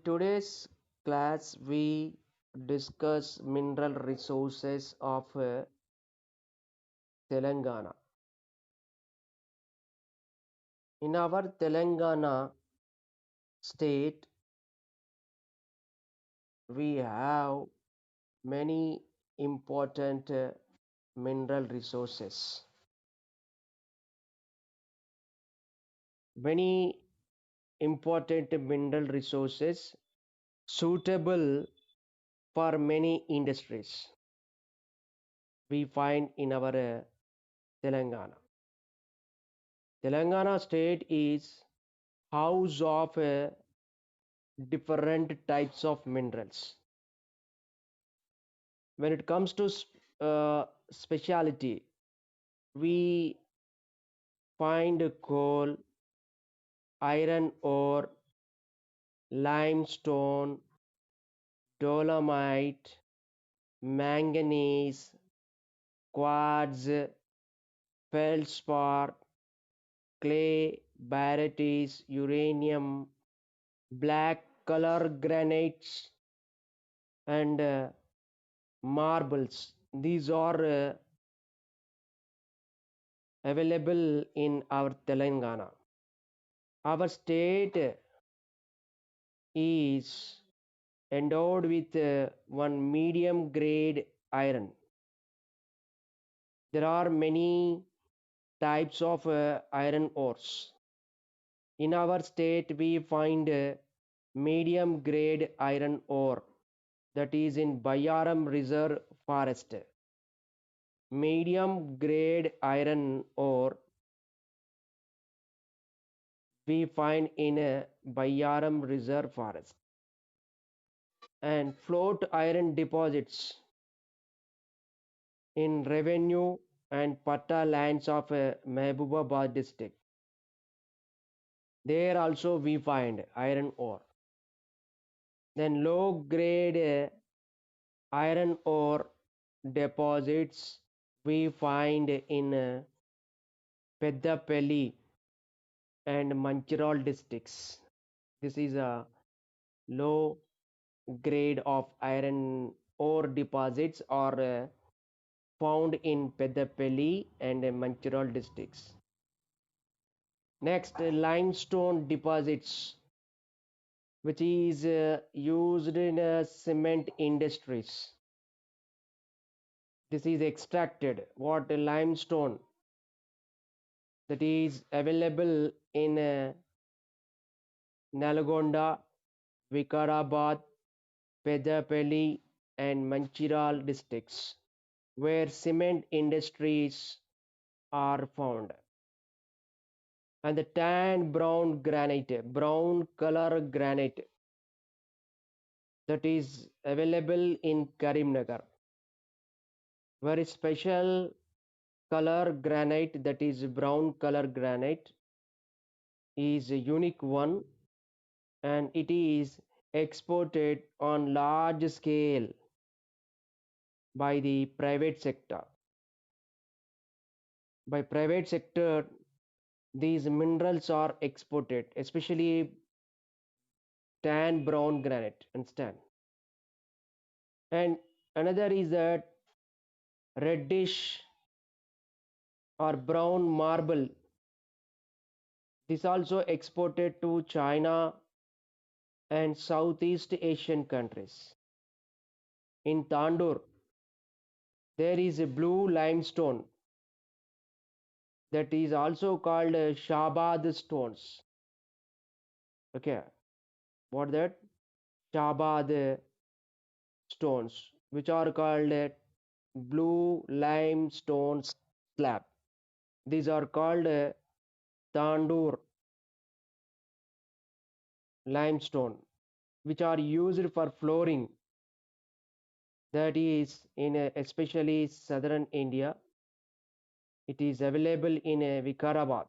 today's class, we discuss mineral resources of Telangana. In our Telangana state, we have many important mineral resources. Many important mineral resources suitable for many industries we find in our Telangana. Telangana state is house of different types of minerals. When it comes to speciality, we find coal, iron ore, limestone, dolomite, manganese, quartz, feldspar, clay, barytes, uranium, black color granites, and marbles. These are available in our Telangana. Our state is endowed with one medium grade iron. There are many types of iron ores. In our state, we find medium grade iron ore that is in Bayaram Reserve Forest. Medium grade iron ore we find in a Bayaram Reserve Forest. And float iron deposits in revenue and patta lands of Mehbubabad district. There also we find iron ore. Then low grade iron ore deposits we find in Peddapalli and Manchiral districts. This is a low grade of iron ore deposits are found in Peddapalli and Manchiral districts. Next, limestone deposits, which is used in cement industries. This is extracted. What limestone that is available in Nalgonda, Vikarabad, Peddapalli, and Manchiral districts, where cement industries are found. And the tan brown granite, brown color granite, that is available in Karimnagar. Very special color granite, that is brown color granite, is a unique one, and it is exported on large scale by the private sector. By private sector, these minerals are exported, especially tan brown granite. Understand? And another is that reddish or brown marble. This also exported to China and Southeast Asian countries. In Tandur, there is a blue limestone that is also called Shabad stones. Okay, what that? Shabad stones, which are called blue limestone slab. These are called Tandur limestone, which are used for flooring. That is in especially southern India. It is available in Vikarabad.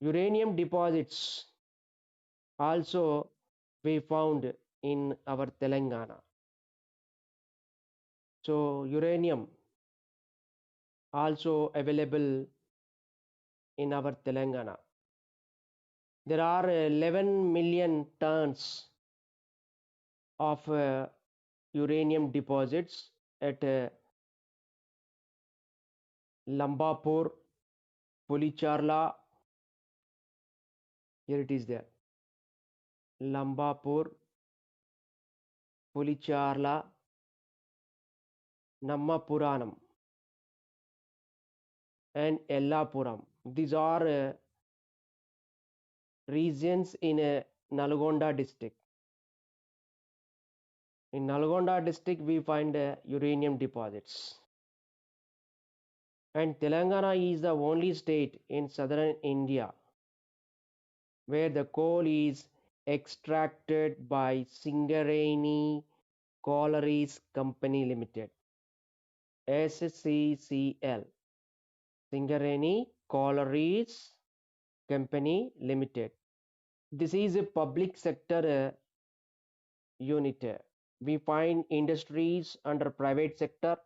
Uranium deposits also we found in our Telangana. So uranium also available in our Telangana. There are 11 million tons of uranium deposits at Lambapur, Pulicharla. Here it is there. Lambapur, Pulicharla, Nammapuranam, and Ellapuram. These are regions in Nalgonda district. In Nalgonda district, we find uranium deposits. And Telangana is the only state in southern India where the coal is extracted by Singareni Collieries Company Limited, SCCL, Singareni Collieries Company Limited. This is a public sector unit. We find industries under private sector,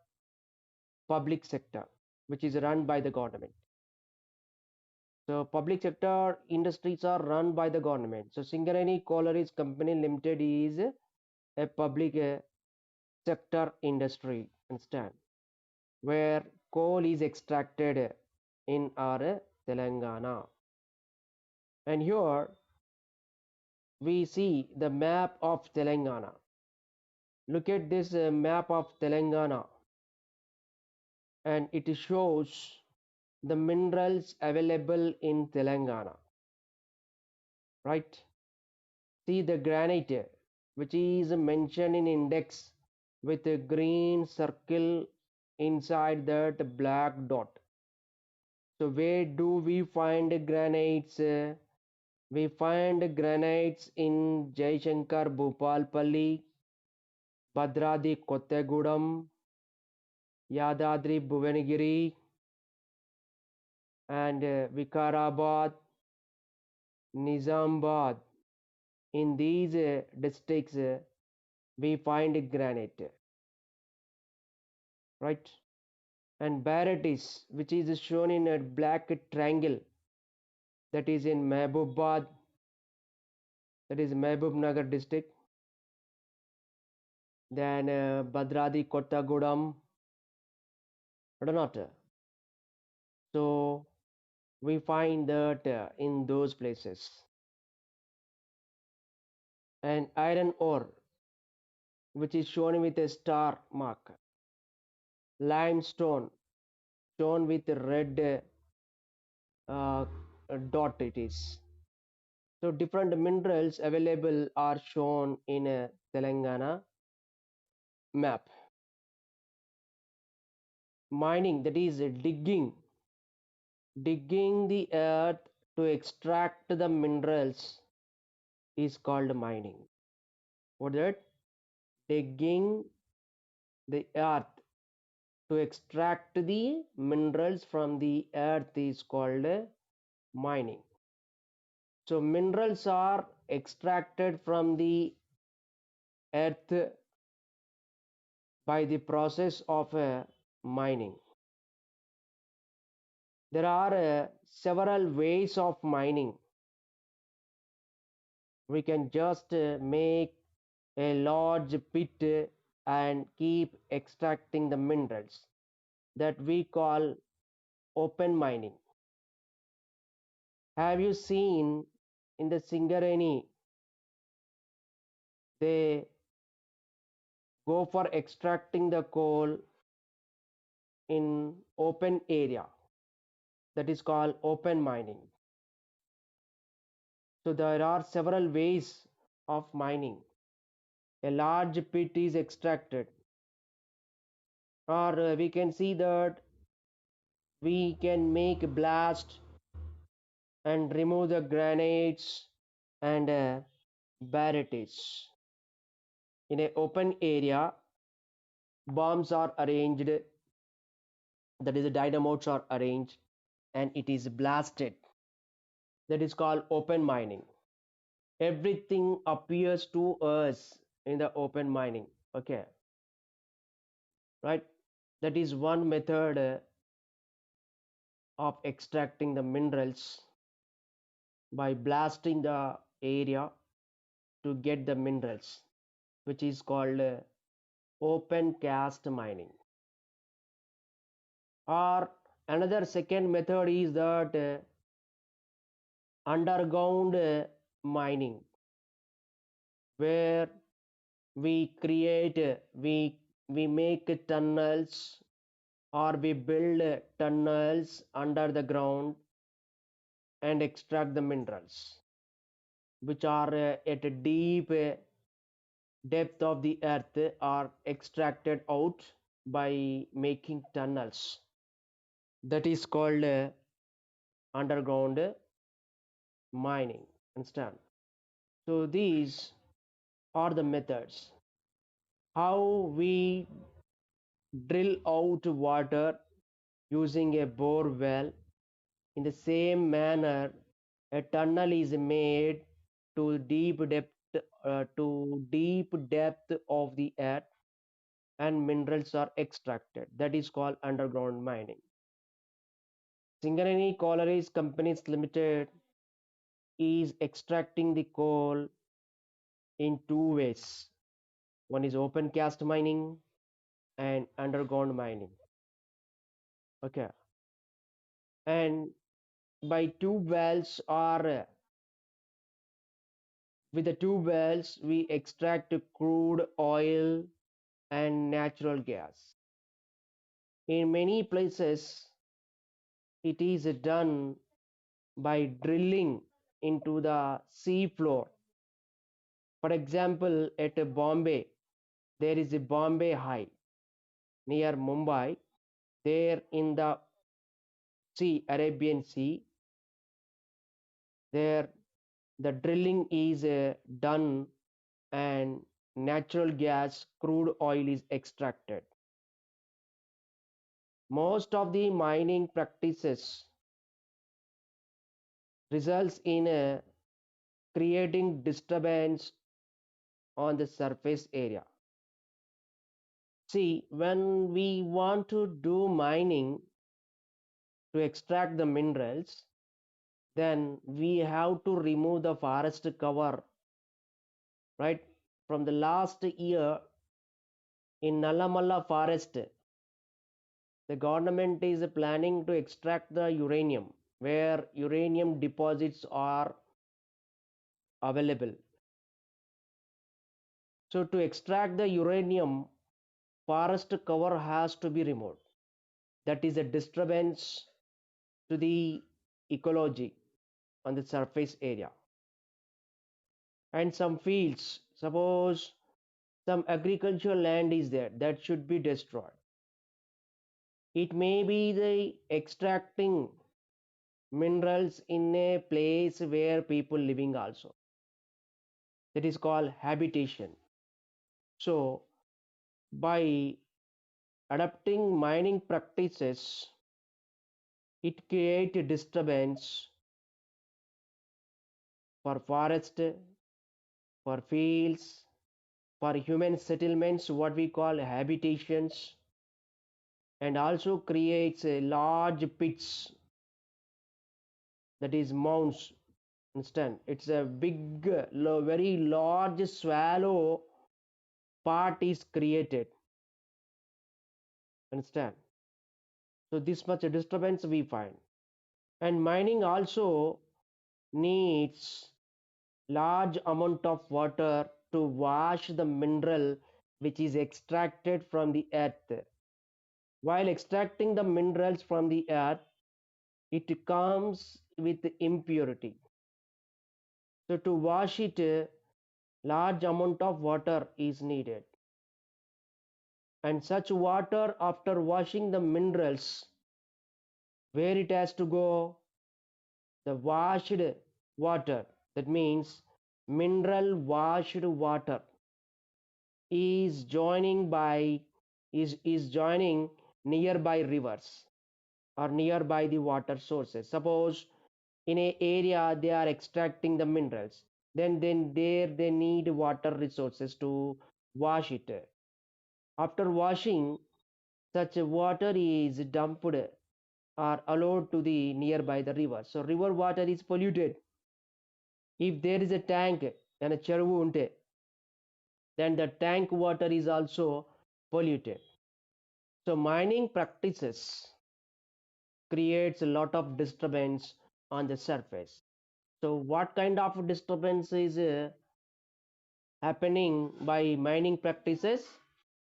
public sector, which is run by the government. So public sector industries are run by the government. So Singareni Collieries Company Limited is a public sector industry, understand, where coal is extracted in our Telangana. And here we see the map of Telangana. Look at this map of Telangana, and it shows the minerals available in Telangana, right? See the granite, which is mentioned in index with a green circle inside that black dot. So where do we find granites? We find granites in Jaishankar Bhupalpalli, Bhadradi Kottagudam, Yadadri Bhuvanagiri, and Vikarabad, Nizamabad. In these districts, we find granite, right? And Baratis, which is shown in a black triangle, that is in Mehbubad, that is Mehbubnagar district. Then Bhadradi Kottagudam, or not. So we find that in those places. And iron ore, which is shown with a star mark. Limestone, shown with a red uh, dot it is. So different minerals available are shown in a Telangana map. Mining, that is digging the earth to extract the minerals is called mining. What is that? Digging the earth to extract the minerals from the earth is called mining. So minerals are extracted from the earth by the process of mining. There are several ways of mining. We can just make a large pit and keep extracting the minerals that we call open mining. Have you seen in the Singareni, they go for extracting the coal in open area, that is called open mining. So there are several ways of mining. A large pit is extracted, or we can see that we can make a blast and remove the granites and barriers. In an open area, bombs are arranged, that is the dynamos are arranged, and it is blasted. That is called open mining. Everything appears to us in the open mining. Okay, right? That is one method of extracting the minerals by blasting the area to get the minerals, which is called open cast mining. Or another second method is that underground mining, where we create, we make tunnels, or we build tunnels under the ground and extract the minerals, which are at a deep depth of the earth, are extracted out by making tunnels. That is called underground mining. Understand? So these are the methods how we drill out water using a bore well. In the same manner, a tunnel is made to deep depth of the earth, and minerals are extracted. That is called underground mining. Singareni Collieries Companies Limited is extracting the coal in two ways. One is open cast mining and underground mining. Okay. And by tube wells, or with the tube wells, we extract crude oil and natural gas. In many places, it is done by drilling into the sea floor. For example, at Bombay, there is a Bombay High near Mumbai. There in the sea, Arabian Sea, there the drilling is done, and natural gas, crude oil is extracted. Most of the mining practices results in creating disturbance on the surface area. See, when we want to do mining to extract the minerals, then we have to remove the forest cover, right? From the last year in Nalamala forest, the government is planning to extract the uranium, where uranium deposits are available. So to extract the uranium, forest cover has to be removed. That is a disturbance to the ecology on the surface area. And some fields, suppose some agricultural land is there, that should be destroyed. It may be the extracting minerals in a place where people living also. That is called habitation. So by adopting mining practices, it creates a disturbance for forest, for fields, for human settlements, what we call habitations, and also creates a large pits, that is mounds. Understand? It's a big, very large swallow part is created. Understand? So this much disturbance we find. And mining also needs large amount of water to wash the mineral which is extracted from the earth. While extracting the minerals from the earth, it comes with impurity. So to wash it, large amount of water is needed. And such water, after washing the minerals, where it has to go? The washed water, that means mineral washed water, is joining by is joining nearby rivers or nearby the water sources. Suppose in a area they are extracting the minerals, then there they need water resources to wash it. After washing, such water is dumped or allowed to the nearby the river. So river water is polluted. If there is a tank and a చెరువు ఉంటే, then the tank water is also polluted. So mining practices creates a lot of disturbance on the surface. So what kind of disturbance is happening by mining practices?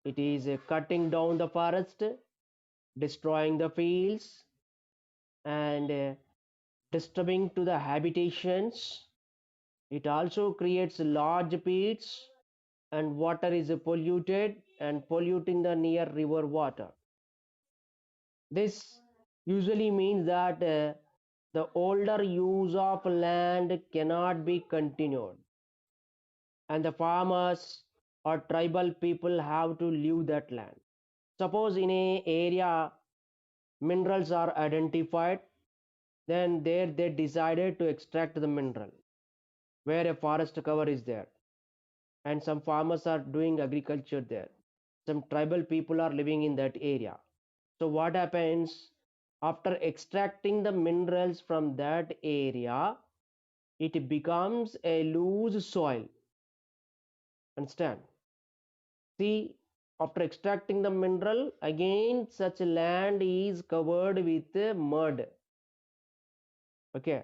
It is cutting down the forest, destroying the fields, and disturbing to the habitations. It also creates large pits, and water is polluted and polluting the near river water. This usually means that the older use of land cannot be continued, and the farmers or tribal people have to leave that land. Suppose in a area minerals are identified, then there they decided to extract the mineral where a forest cover is there, and some farmers are doing agriculture there. Some tribal people are living in that area. So what happens after extracting the minerals from that area? It becomes a loose soil. Understand? See, after extracting the mineral, again such land is covered with mud. Okay.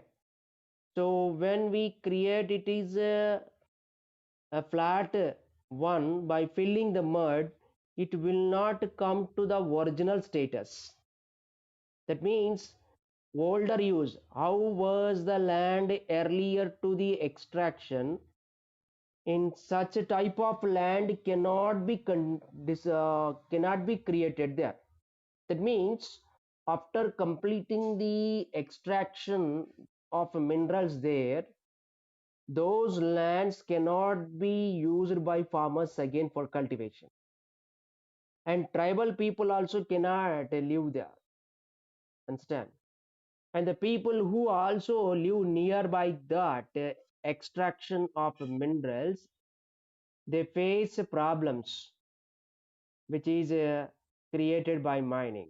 So when we create it is a flat one by filling the mud, it will not come to the original status. That means older use. How was the land earlier to the extraction? In such a type of land cannot be cannot be created there. That means after completing the extraction of minerals there, those lands cannot be used by farmers again for cultivation, and tribal people also cannot live there. Understand? And the people who also live nearby that extraction of minerals, they face problems which is created by mining.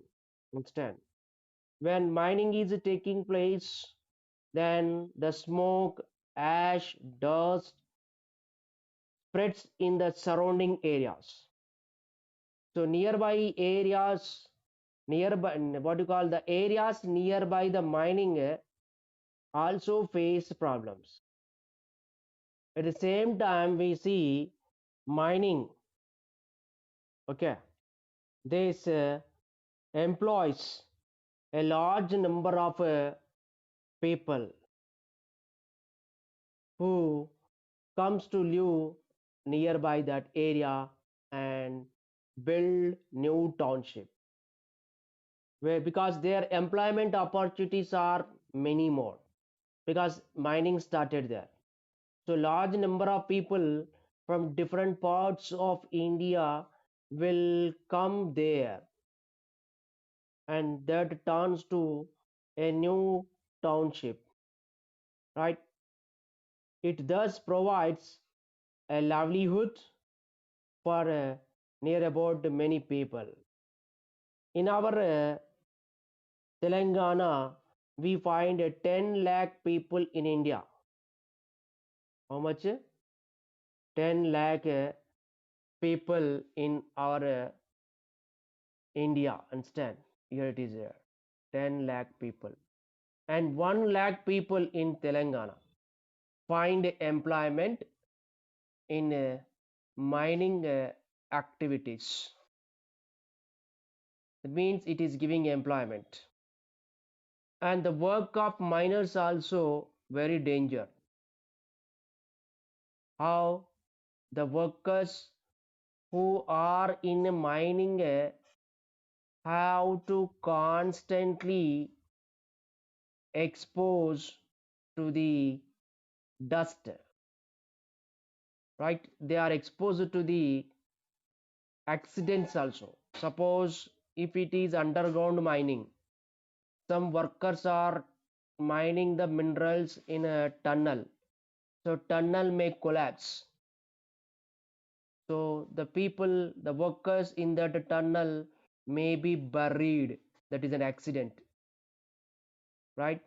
Understand? When mining is taking place, then the smoke, ash, dust spreads in the surrounding areas. So nearby areas, nearby what you call the areas nearby the mining also face problems. At the same time, we see mining. Okay, this employs a large number of people who comes to live nearby that area and build new township, where because their employment opportunities are many more because mining started there. So large number of people from different parts of India will come there, and that turns to a new township, right? It thus provides a livelihood for near about many people. In our Telangana, we find 10 lakh people in India. How much? 10 lakh people in our India. Understand? Here it is here. 10 lakh people. And 1 lakh people in Telangana find employment in mining activities. It means it is giving employment. And the work of miners also very danger. How the workers who are in mining have to constantly expose to the dust, right? They are exposed to the accidents also. Suppose if it is underground mining, some workers are mining the minerals in a tunnel, so tunnel may collapse. So the people, the workers in that tunnel may be buried. That is an accident, right?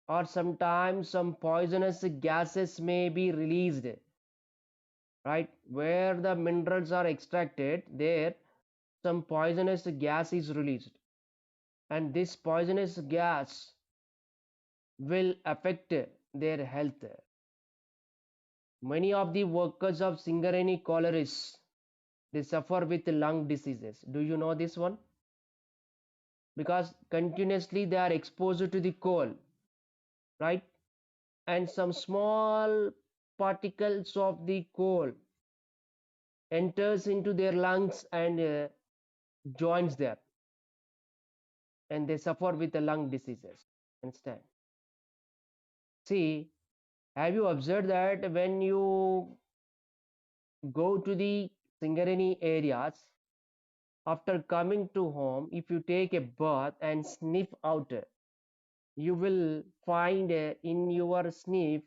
or sometimes some poisonous gases may be released, right? Where the minerals are extracted, there some poisonous gas is released, and this poisonous gas will affect their health. Many of the workers of Singareni collieries, they suffer with lung diseases. Do you know this one? Because continuously they are exposed to the coal, right? And some small particles of the coal enters into their lungs and joins there, and they suffer with the lung diseases instead. See, have you observed that when you go to the Singareni areas, after coming to home, if you take a bath and sniff out, you will find in your sniff,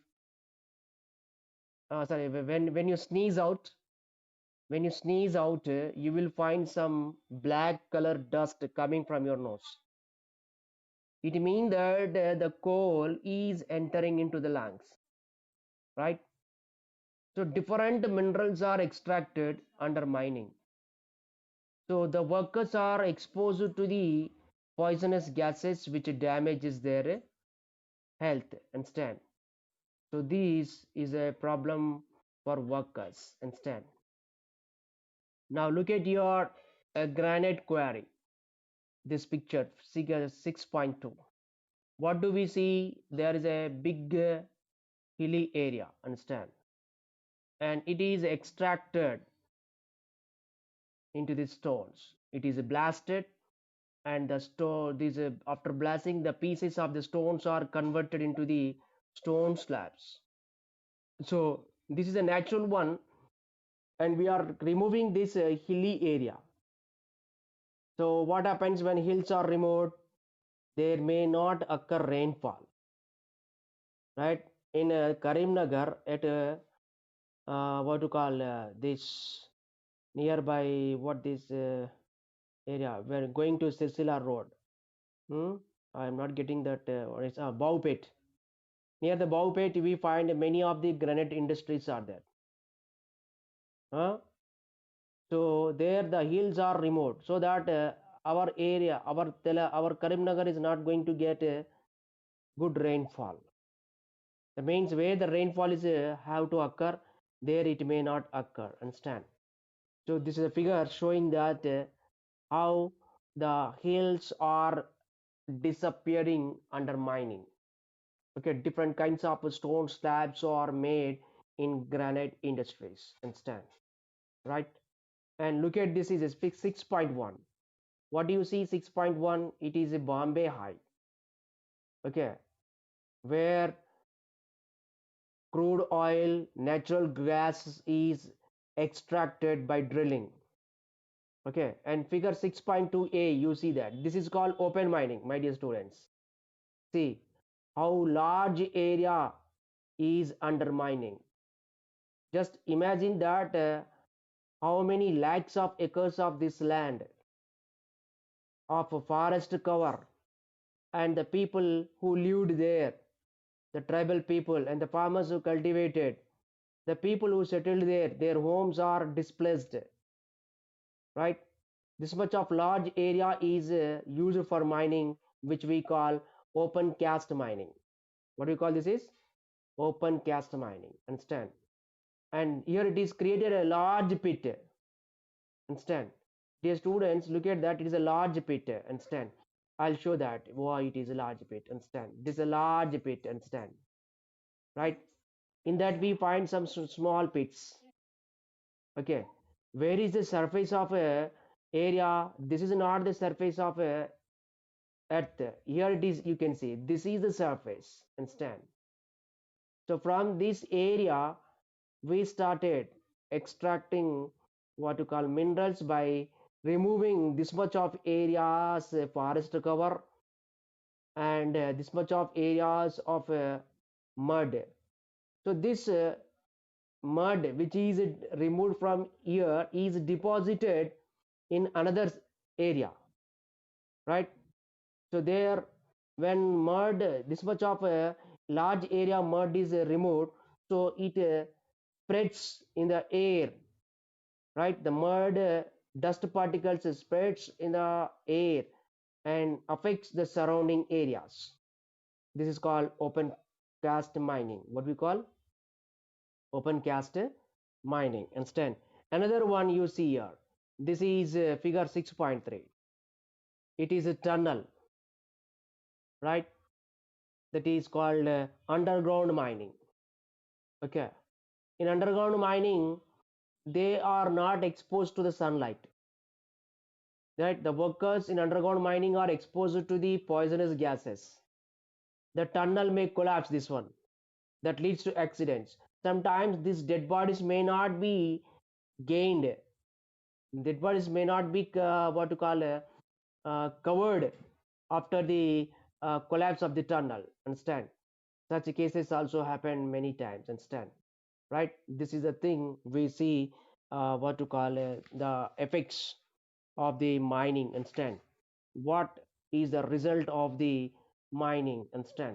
sorry, when you sneeze out, you will find some black color dust coming from your nose. It means that the coal is entering into the lungs, right? So different minerals are extracted under mining. So the workers are exposed to the poisonous gases which damages their health instead. So this is a problem for workers instead. Now look at your granite quarry. This picture, figure 6.2. What do we see? There is a big hilly area, understand? And it is extracted into the stones. It is blasted, and the stone, these after blasting, the pieces of the stones are converted into the stone slabs. So this is a natural one, and we are removing this hilly area. So what happens when hills are removed? There may not occur rainfall, right? In Karimnagar, at what to call this nearby, what this area, we're going to Silsila Road. I'm not getting that. It's Baupet. Near the Baupet, we find many of the granite industries are there. So there the hills are removed, so that our area, our Karimnagar is not going to get a good rainfall. That means where the rainfall is have to occur, there it may not occur. Understand? So this is a figure showing that how the hills are disappearing under mining. Okay, different kinds of stone slabs are made in granite industries instead, right? And look at this is a 6.1. What do you see? 6.1, it is a Bombay High. Okay, where crude oil, natural gas is extracted by drilling. Okay, and figure 6.2a, you see that this is called open mining, my dear students. See how large area is under mining. Just imagine that how many lakhs of acres of this land of forest cover, and the people who lived there, the tribal people and the farmers who cultivated, the people who settled there, their homes are displaced, right? This much of large area is used for mining, which we call open cast mining. What do we call this is? Open cast mining, understand? And here it is created a large pit, understand? Dear students, look at that, it is a large pit, understand? I'll show that why it is a large pit, understand? This is a large pit, understand? Right? In that we find some small pits. Okay, where is the surface of a area? This is not the surface of a earth. Here it is, you can see this is the surface, understand? So from this area we started extracting what you call minerals by removing this much of areas forest cover, and this much of areas of mud. So this mud which is removed from here is deposited in another area, right? So there when mud, this much of a large area mud is removed, so it spreads in the air, right? The mud dust particles spreads in the air and affects the surrounding areas. This is called open cast mining. What we call open cast mining. Understand? Another one you see here. This is figure 6.3. It is a tunnel, right? That is called underground mining. Okay. In underground mining, they are not exposed to the sunlight. Right? The workers in underground mining are exposed to the poisonous gases. The tunnel may collapse, this one. That leads to accidents. Sometimes these dead bodies may not be gained. Dead bodies may not be what to call covered after the collapse of the tunnel. Understand? Such cases also happen many times. Understand? Right? This is the thing we see what to call the effects of the mining. Understand? What is the result of the mining? Understand?